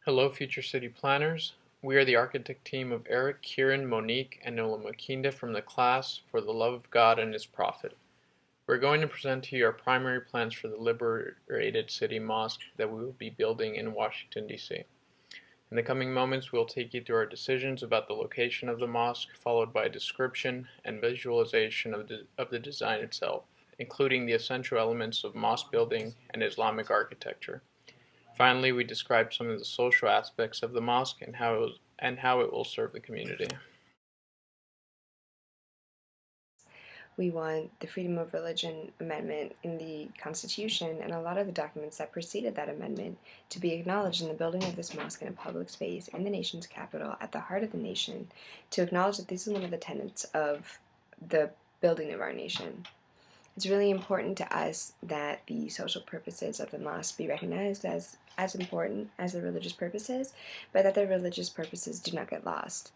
Hello, future city planners. We are the architect team of Eric, Kieran, Monique, and Nola Makinda from the class For the Love of God and His Prophet. We're going to present to you our primary plans for the Liberated City Mosque that we will be building in Washington, D.C. In the coming moments, we will take you through our decisions about the location of the mosque, followed by a description and visualization of the design itself, including the essential elements of mosque building and Islamic architecture. Finally, we describe some of the social aspects of the mosque and how it will serve the community. We want the Freedom of Religion Amendment in the Constitution and a lot of the documents that preceded that amendment to be acknowledged in the building of this mosque in a public space in the nation's capital, at the heart of the nation, to acknowledge that this is one of the tenets of the building of our nation. It's really important to us that the social purposes of the mosque be recognized as important as the religious purposes, but that the religious purposes do not get lost.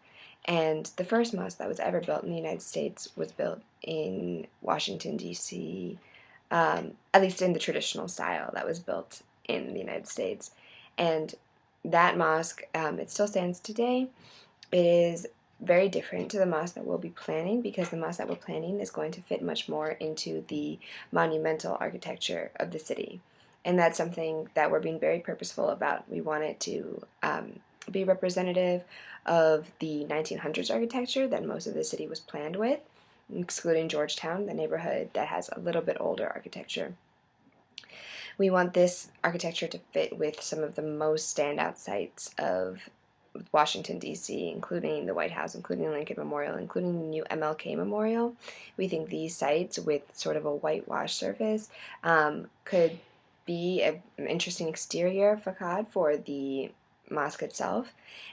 And the first mosque that was ever built in the United States was built in Washington, D.C., at least in the traditional style that was built in the United States. And that mosque, it still stands today. It is very different to the mosque that we'll be planning, because the mosque that we're planning is going to fit much more into the monumental architecture of the city. And that's something that we're being very purposeful about. We want it to be representative of the 1900s architecture that most of the city was planned with, excluding Georgetown, the neighborhood that has a little bit older architecture. We want this architecture to fit with some of the most standout sites of Washington, D.C., including the White House, including Lincoln Memorial, including the new MLK Memorial. We think these sites with sort of a whitewash surface could be an interesting exterior facade for the mosque itself,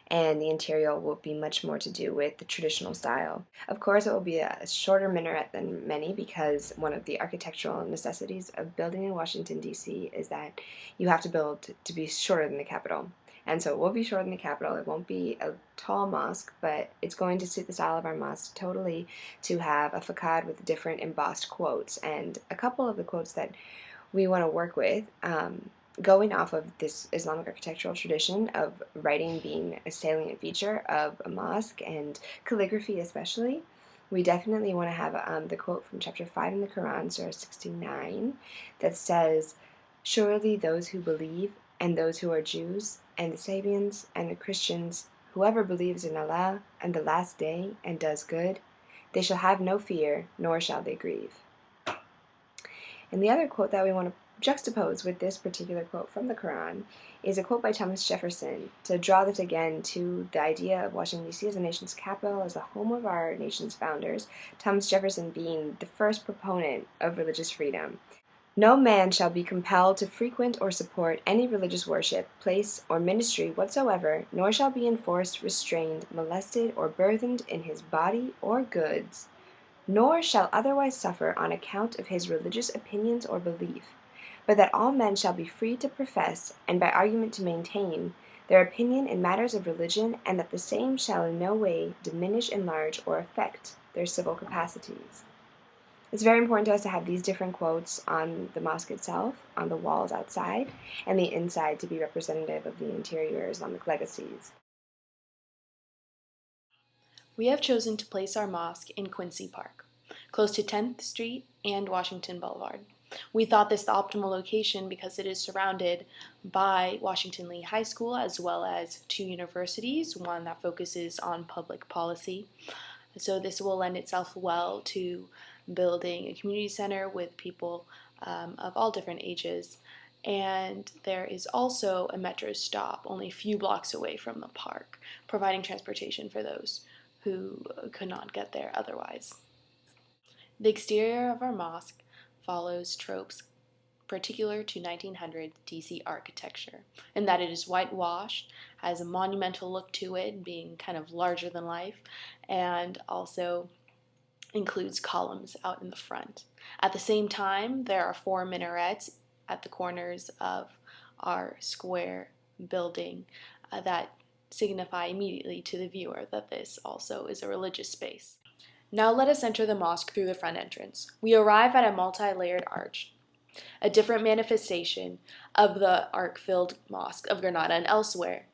and the interior will be much more to do with the traditional style. Of course, it will be a shorter minaret than many, because one of the architectural necessities of building in Washington, D.C. is that you have to build to be shorter than the Capitol. And so it will be shorter than the Capitol. It won't be a tall mosque, but it's going to suit the style of our mosque totally, to have a facade with different embossed quotes. And a couple of the quotes that we want to work with, going off of this Islamic architectural tradition of writing being a salient feature of a mosque, and calligraphy especially, we definitely want to have the quote from chapter 5 in the Quran, Surah 69, that says, "Surely those who believe, and those who are Jews, and the Sabians, and the Christians, whoever believes in Allah and the last day, and does good, they shall have no fear, nor shall they grieve." And the other quote that we want to juxtapose with this particular quote from the Quran is a quote by Thomas Jefferson, to draw this again to the idea of Washington, D.C. as the nation's capital, as the home of our nation's founders, Thomas Jefferson being the first proponent of religious freedom. "No man shall be compelled to frequent or support any religious worship, place, or ministry whatsoever, nor shall be enforced, restrained, molested, or burthened in his body or goods, nor shall otherwise suffer on account of his religious opinions or belief, but that all men shall be free to profess, and by argument to maintain, their opinion in matters of religion, and that the same shall in no way diminish, enlarge, or affect their civil capacities." It's very important to us to have these different quotes on the mosque itself, on the walls outside, and the inside to be representative of the interior Islamic legacies. We have chosen to place our mosque in Quincy Park, close to 10th Street and Washington Boulevard. We thought this the optimal location because it is surrounded by Washington Lee High School, as well as two universities, one that focuses on public policy. So this will lend itself well to building a community center with people of all different ages. And there is also a metro stop only a few blocks away from the park, providing transportation for those who could not get there otherwise. The exterior of our mosque follows tropes particular to 1900 DC architecture, in that it is whitewashed, has a monumental look to it, being kind of larger than life, and also includes columns out in the front. At the same time, there are 4 minarets at the corners of our square building that signify immediately to the viewer that this also is a religious space. Now let us enter the mosque through the front entrance. We arrive at a multi-layered arch, a different manifestation of the arc-filled Mosque of Granada and elsewhere.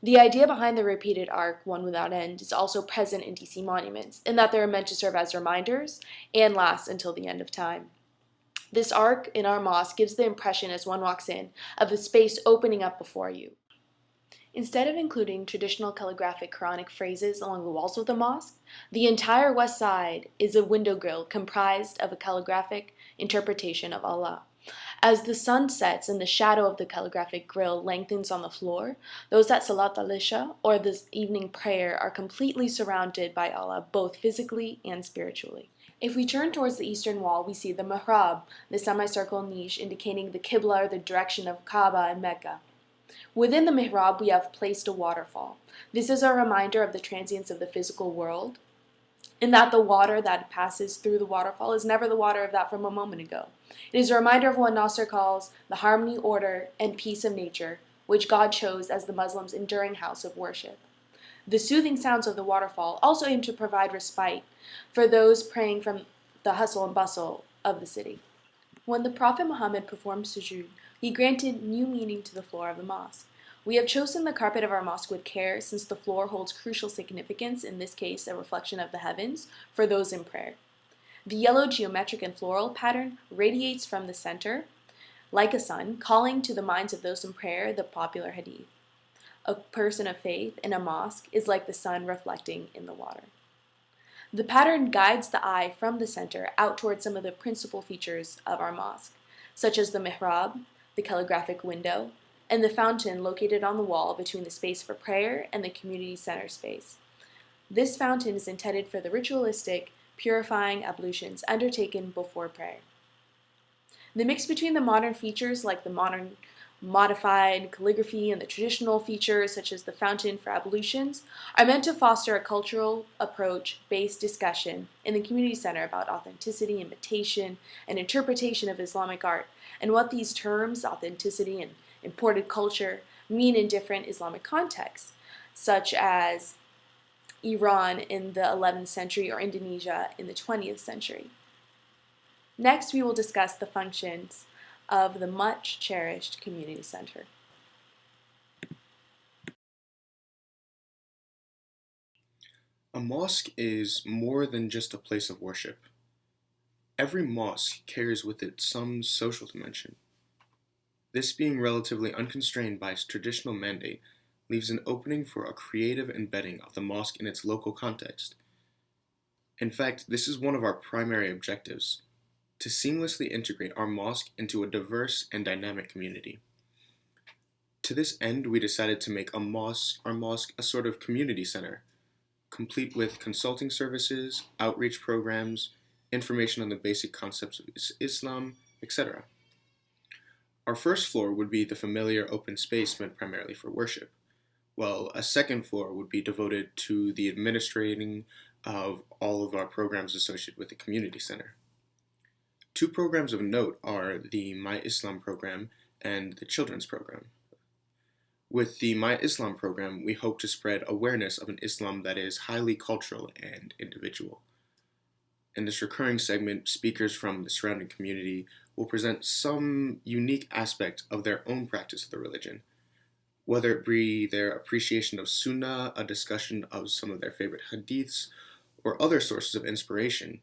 The idea behind the repeated arc, one without end, is also present in DC monuments, in that they are meant to serve as reminders and last until the end of time. This arc in our mosque gives the impression as one walks in of a space opening up before you. Instead of including traditional calligraphic Quranic phrases along the walls of the mosque, the entire west side is a window grille comprised of a calligraphic interpretation of Allah. As the sun sets and the shadow of the calligraphic grille lengthens on the floor, those at Salat al-Isha, or this evening prayer, are completely surrounded by Allah, both physically and spiritually. If we turn towards the eastern wall, we see the mihrab, the semicircle niche indicating the Qibla or the direction of Kaaba and Mecca. Within the mihrab, we have placed a waterfall. This is a reminder of the transience of the physical world, in that the water that passes through the waterfall is never the water of that from a moment ago. It is a reminder of what Nasser calls the harmony, order, and peace of nature, which God chose as the Muslims' enduring house of worship. The soothing sounds of the waterfall also aim to provide respite for those praying from the hustle and bustle of the city. When the Prophet Muhammad performed sujood, he granted new meaning to the floor of the mosque. We have chosen the carpet of our mosque with care, since the floor holds crucial significance, in this case a reflection of the heavens, for those in prayer. The yellow geometric and floral pattern radiates from the center, like a sun, calling to the minds of those in prayer the popular hadith. A person of faith in a mosque is like the sun reflecting in the water. The pattern guides the eye from the center out towards some of the principal features of our mosque, such as the mihrab, the calligraphic window, and the fountain located on the wall between the space for prayer and the community center space. This fountain is intended for the ritualistic, purifying ablutions undertaken before prayer. The mix between the modern features like the modern modified calligraphy and the traditional features such as the fountain for ablutions are meant to foster a cultural approach-based discussion in the community center about authenticity, imitation, and interpretation of Islamic art, and what these terms, authenticity and imported culture, mean in different Islamic contexts, such as Iran in the 11th century or Indonesia in the 20th century. Next, we will discuss the functions of the much cherished community center. A mosque is more than just a place of worship. Every mosque carries with it some social dimension. This, being relatively unconstrained by its traditional mandate, leaves an opening for a creative embedding of the mosque in its local context. In fact, this is one of our primary objectives: to seamlessly integrate our mosque into a diverse and dynamic community. To this end, we decided to make our mosque a sort of community center, complete with consulting services, outreach programs, information on the basic concepts of Islam, etc. Our first floor would be the familiar open space meant primarily for worship, while a second floor would be devoted to the administrating of all of our programs associated with the community center. Two programs of note are the My Islam program and the Children's program. With the My Islam program, we hope to spread awareness of an Islam that is highly cultural and individual. In this recurring segment, speakers from the surrounding community will present some unique aspect of their own practice of the religion, whether it be their appreciation of Sunnah, a discussion of some of their favorite hadiths, or other sources of inspiration,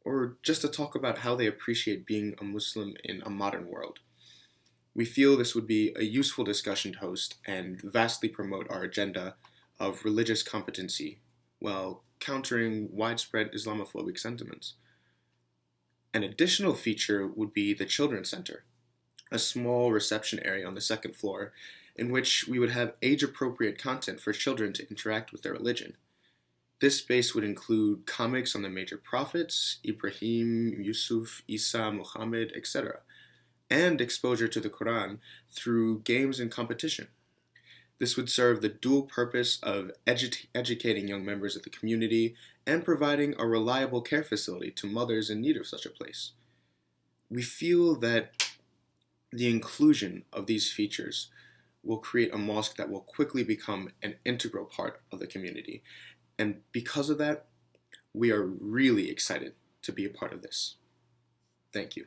or just to talk about how they appreciate being a Muslim in a modern world. We feel this would be a useful discussion to host and vastly promote our agenda of religious competency while countering widespread Islamophobic sentiments. An additional feature would be the Children's Center, a small reception area on the second floor in which we would have age-appropriate content for children to interact with their religion. This space would include comics on the major prophets, Ibrahim, Yusuf, Isa, Muhammad, etc., and exposure to the Quran through games and competition. This would serve the dual purpose of educating young members of the community and providing a reliable care facility to mothers in need of such a place. We feel that the inclusion of these features will create a mosque that will quickly become an integral part of the community. And because of that, we are really excited to be a part of this. Thank you.